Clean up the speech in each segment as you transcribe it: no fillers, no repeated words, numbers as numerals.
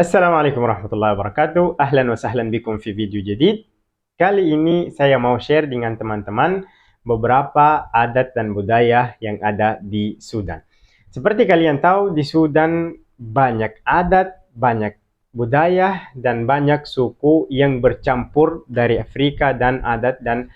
Assalamualaikum warahmatullahi wabarakatuh. Ahlan wa sahlan bikum fi video jadid. Kali ini saya mau share dengan teman-teman beberapa adat dan budaya yang ada di Sudan. Seperti kalian tahu, di Sudan banyak adat, banyak budaya, dan banyak suku yang bercampur dari Afrika dan adat dan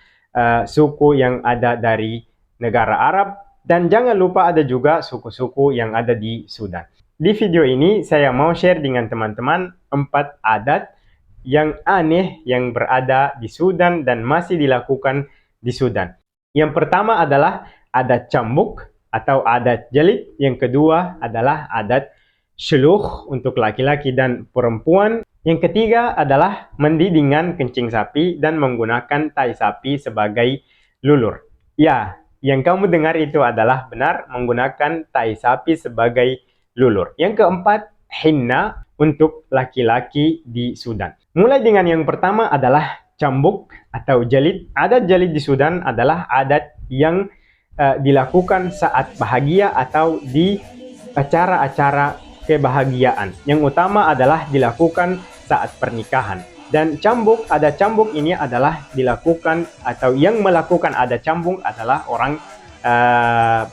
suku yang ada dari negara Arab. Dan jangan lupa ada juga suku-suku yang ada di Sudan. Di video ini saya mau share dengan teman-teman 4 adat yang aneh yang berada di Sudan dan masih dilakukan di Sudan. Yang pertama adalah adat cambuk atau adat jelit. Yang kedua adalah adat syuluh untuk laki-laki dan perempuan. Yang ketiga adalah mandi dengan kencing sapi dan menggunakan tai sapi sebagai lulur. Ya, yang kamu dengar itu adalah benar, menggunakan tai sapi sebagai lulur. Yang keempat, henna untuk laki-laki di Sudan. Mulai dengan yang pertama adalah cambuk atau jalid. Adat jalid di Sudan adalah adat yang dilakukan saat bahagia atau di acara-acara kebahagiaan. Yang utama adalah dilakukan saat pernikahan. Dan adat cambuk ini adalah dilakukan atau yang melakukan adat cambuk adalah orang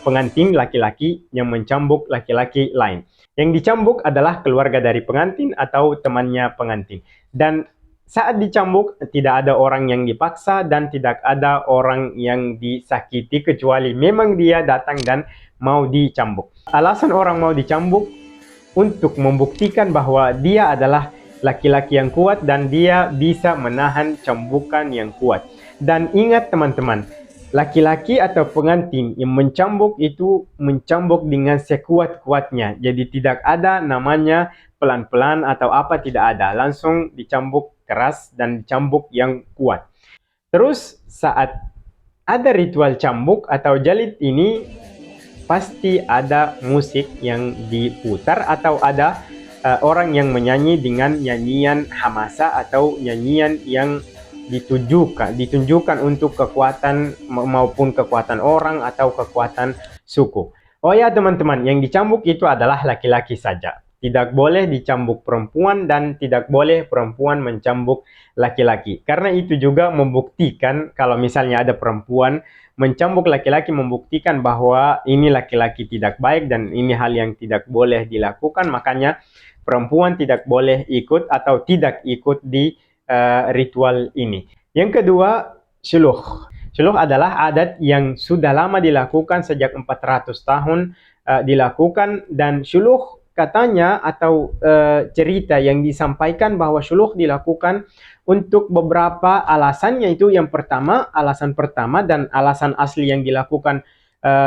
pengantin laki-laki yang mencambuk laki-laki lain. Yang dicambuk adalah keluarga dari pengantin atau temannya pengantin. Dan saat dicambuk tidak ada orang yang dipaksa dan tidak ada orang yang disakiti kecuali memang dia datang dan mau dicambuk. Alasan orang mau dicambuk untuk membuktikan bahwa dia adalah laki-laki yang kuat dan dia bisa menahan cambukan yang kuat. Dan ingat teman-teman, laki-laki atau pengantin yang mencambuk itu mencambuk dengan sekuat-kuatnya. Jadi tidak ada namanya pelan-pelan atau apa, tidak ada. Langsung dicambuk keras dan dicambuk yang kuat. Terus saat ada ritual cambuk atau jalid ini, pasti ada musik yang diputar atau ada orang yang menyanyi dengan nyanyian hamasa atau nyanyian yang ditunjukkan untuk kekuatan maupun kekuatan orang atau kekuatan suku. Oh ya teman-teman, yang dicambuk itu adalah laki-laki saja. Tidak boleh dicambuk perempuan dan tidak boleh perempuan mencambuk laki-laki. Karena itu juga membuktikan kalau misalnya ada perempuan mencambuk laki-laki, membuktikan bahwa ini laki-laki tidak baik dan ini hal yang tidak boleh dilakukan. Makanya perempuan tidak boleh ikut atau tidak ikut di ritual ini. Yang kedua, syuluh. Syuluh adalah adat yang sudah lama dilakukan, sejak 400 tahun dilakukan. Dan syuluh katanya atau cerita yang disampaikan bahwa syuluh dilakukan untuk beberapa alasannya. Itu yang pertama, alasan pertama dan alasan asli yang dilakukan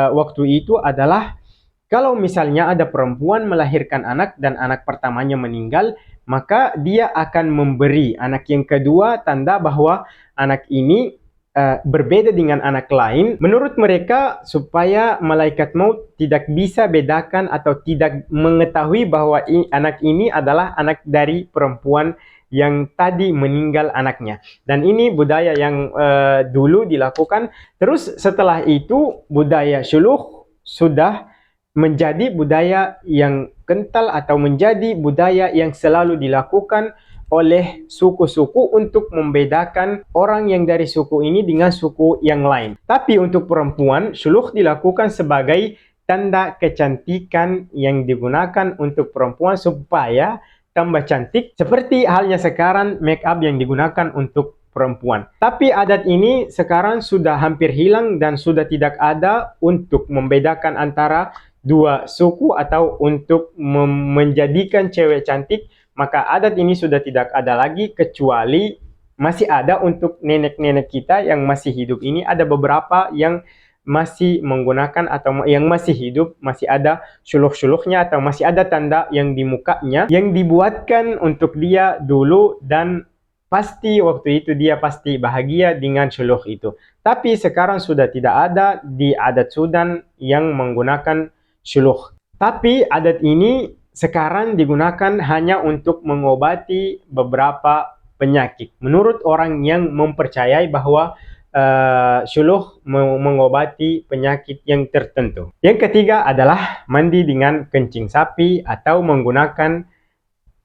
waktu itu adalah kalau misalnya ada perempuan melahirkan anak dan anak pertamanya meninggal, maka dia akan memberi anak yang kedua tanda bahwa anak ini berbeda dengan anak lain. Menurut mereka supaya malaikat maut tidak bisa bedakan atau tidak mengetahui bahwa anak ini adalah anak dari perempuan yang tadi meninggal anaknya. Dan ini budaya yang dulu dilakukan. Terus setelah itu budaya syuluh sudah menjadi budaya yang kental atau menjadi budaya yang selalu dilakukan oleh suku-suku untuk membedakan orang yang dari suku ini dengan suku yang lain. Tapi untuk perempuan, syuluh dilakukan sebagai tanda kecantikan yang digunakan untuk perempuan supaya tambah cantik, seperti halnya sekarang make up yang digunakan untuk perempuan. Tapi adat ini sekarang sudah hampir hilang dan sudah tidak ada untuk membedakan antara dua suku atau untuk menjadikan cewek cantik. Maka adat ini sudah tidak ada lagi, kecuali masih ada untuk nenek-nenek kita yang masih hidup ini. Ada beberapa yang masih menggunakan atau yang masih hidup, masih ada syuluh-syuluhnya atau masih ada tanda yang di mukanya yang dibuatkan untuk dia dulu, dan pasti waktu itu dia pasti bahagia dengan syuluh itu. Tapi sekarang sudah tidak ada di adat Sudan yang menggunakan syuluh. Tapi adat ini sekarang digunakan hanya untuk mengobati beberapa penyakit. Menurut orang yang mempercayai bahwa syuluh mengobati penyakit yang tertentu. Yang ketiga adalah mandi dengan kencing sapi atau menggunakan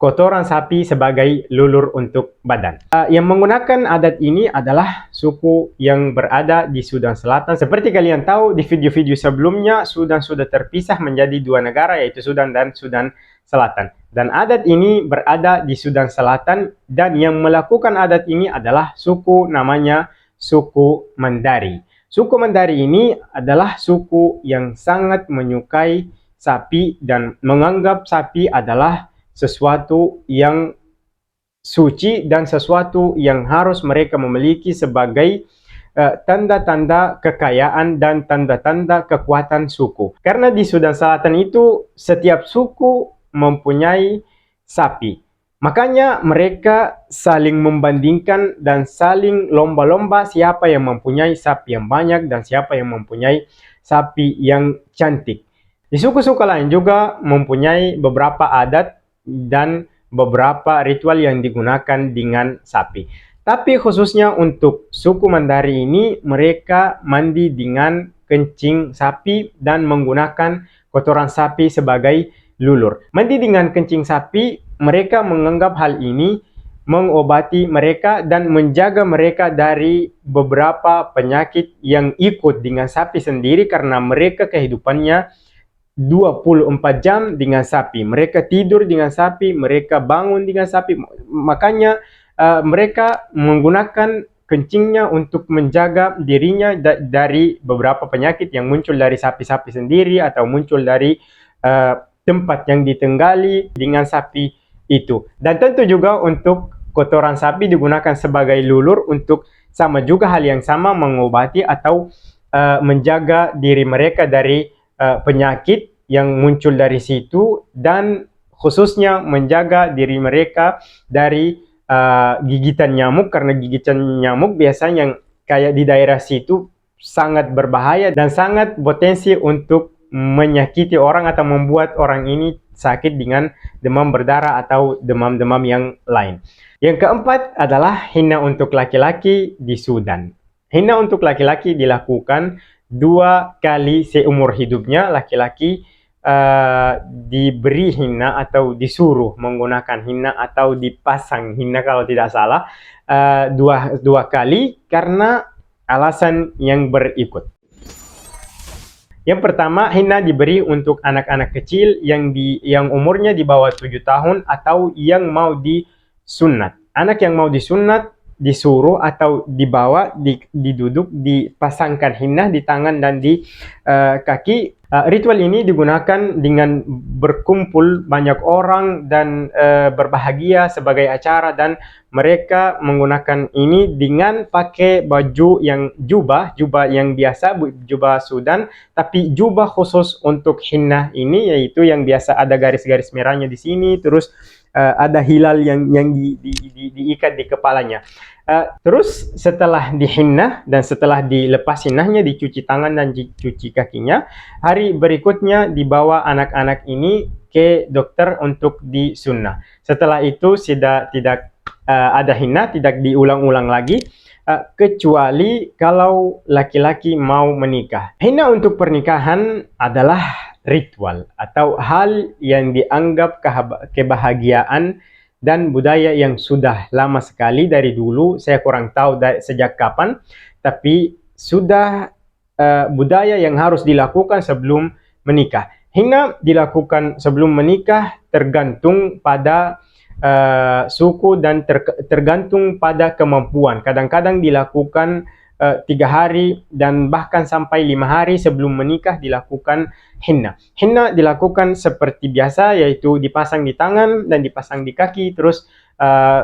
kotoran sapi sebagai lulur untuk badan. Yang menggunakan adat ini adalah suku yang berada di Sudan Selatan. Seperti kalian tahu, di video-video sebelumnya, Sudan sudah terpisah menjadi dua negara, yaitu Sudan dan Sudan Selatan. Dan adat ini berada di Sudan Selatan, dan yang melakukan adat ini adalah suku namanya suku Mandari. Suku Mandari ini adalah suku yang sangat menyukai sapi dan menganggap sapi adalah sesuatu yang suci dan sesuatu yang harus mereka memiliki sebagai tanda-tanda kekayaan dan tanda-tanda kekuatan suku. Karena di Sudan Selatan itu setiap suku mempunyai sapi. Makanya mereka saling membandingkan dan saling lomba-lomba siapa yang mempunyai sapi yang banyak dan siapa yang mempunyai sapi yang cantik. Di suku-suku lain juga mempunyai beberapa adat dan beberapa ritual yang digunakan dengan sapi. Tapi khususnya untuk suku Mandari ini, mereka mandi dengan kencing sapi dan menggunakan kotoran sapi sebagai lulur. Mandi dengan kencing sapi, mereka menganggap hal ini mengobati mereka dan menjaga mereka dari beberapa penyakit yang ikut dengan sapi sendiri, karena mereka kehidupannya 24 jam dengan sapi. Mereka tidur dengan sapi, mereka bangun dengan sapi. Makanya mereka menggunakan kencingnya untuk menjaga dirinya dari beberapa penyakit yang muncul dari sapi-sapi sendiri atau muncul dari tempat yang ditenggali dengan sapi itu. Dan tentu juga untuk kotoran sapi digunakan sebagai lulur untuk sama juga hal yang sama, mengobati atau menjaga diri mereka dari penyakit yang muncul dari situ, dan khususnya menjaga diri mereka dari gigitan nyamuk, karena gigitan nyamuk biasanya yang kayak di daerah situ sangat berbahaya dan sangat potensi untuk menyakiti orang atau membuat orang ini sakit dengan demam berdarah atau demam-demam yang lain. Yang keempat adalah henna untuk laki-laki di Sudan. Henna untuk laki-laki dilakukan 2 kali seumur hidupnya. Laki-laki diberi henna atau disuruh menggunakan henna atau dipasang henna kalau tidak salah dua kali karena alasan yang berikut. Yang pertama, henna diberi untuk anak-anak kecil yang umurnya di bawah 7 tahun atau yang mau disunat. Anak yang mau disunat disuruh atau dibawa, diduduk, dipasangkan henna di tangan dan di kaki. Ritual ini digunakan dengan berkumpul banyak orang dan berbahagia sebagai acara, dan mereka menggunakan ini dengan pakai baju yang jubah yang biasa, jubah Sudan, tapi jubah khusus untuk henna ini, yaitu yang biasa ada garis-garis merahnya di sini, terus ada hilal yang diikat di kepalanya. Terus setelah dihenna dan setelah dilepas hennanya, dicuci tangan dan dicuci kakinya, hari berikutnya dibawa anak-anak ini ke dokter untuk disunnah. Setelah itu tidak ada henna, tidak diulang-ulang lagi, kecuali kalau laki-laki mau menikah. Henna untuk pernikahan adalah ritual atau hal yang dianggap kebahagiaan dan budaya yang sudah lama sekali dari dulu. Saya kurang tahu sejak kapan, tapi sudah budaya yang harus dilakukan sebelum menikah. Henna dilakukan sebelum menikah tergantung pada suku dan tergantung pada kemampuan. Kadang-kadang dilakukan 3 hari dan bahkan sampai 5 hari sebelum menikah dilakukan henna. Henna dilakukan seperti biasa, yaitu dipasang di tangan dan dipasang di kaki, terus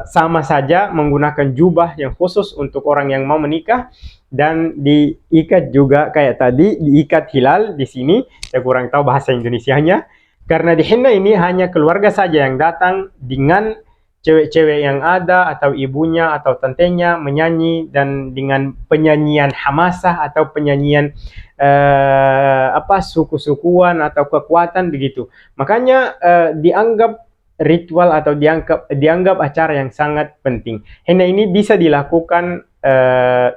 sama saja menggunakan jubah yang khusus untuk orang yang mau menikah, dan diikat juga kayak tadi, diikat hilal di sini. Saya kurang tahu bahasa Indonesianya, karena di henna ini hanya keluarga saja yang datang dengan cewek-cewek yang ada atau ibunya atau tantenya menyanyi, dan dengan penyanyian hamasah atau penyanyian suku-sukuan atau kekuatan begitu. Makanya dianggap ritual atau dianggap acara yang sangat penting. Henna ini bisa dilakukan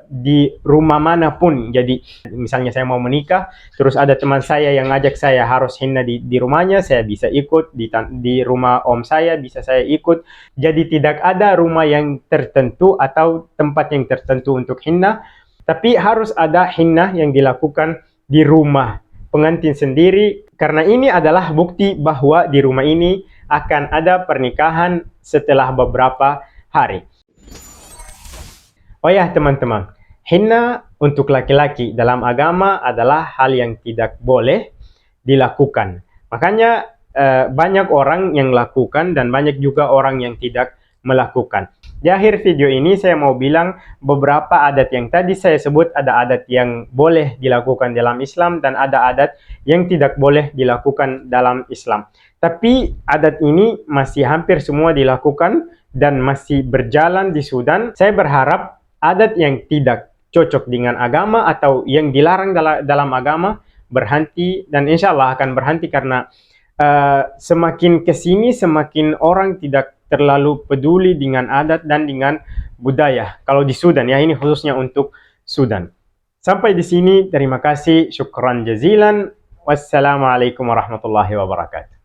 di rumah manapun. Jadi misalnya saya mau menikah, terus ada teman saya yang ngajak saya harus henna di rumahnya, saya bisa ikut, di rumah om saya bisa saya ikut. Jadi tidak ada rumah yang tertentu atau tempat yang tertentu untuk henna, tapi harus ada henna yang dilakukan di rumah pengantin sendiri, karena ini adalah bukti bahwa di rumah ini akan ada pernikahan setelah beberapa hari. Oh ya teman-teman, henna untuk laki-laki dalam agama adalah hal yang tidak boleh dilakukan. Makanya banyak orang yang lakukan dan banyak juga orang yang tidak melakukan. Di akhir video ini saya mau bilang beberapa adat yang tadi saya sebut, ada adat yang boleh dilakukan dalam Islam dan ada adat yang tidak boleh dilakukan dalam Islam. Tapi adat ini masih hampir semua dilakukan dan masih berjalan di Sudan. Saya berharap adat yang tidak cocok dengan agama atau yang dilarang dalam agama berhenti, dan insya Allah akan berhenti karena semakin kesini semakin orang tidak terlalu peduli dengan adat dan dengan budaya. Kalau di Sudan ya, ini khususnya untuk Sudan. Sampai di sini, terima kasih, syukran jazilan. Wassalamualaikum warahmatullahi wabarakatuh.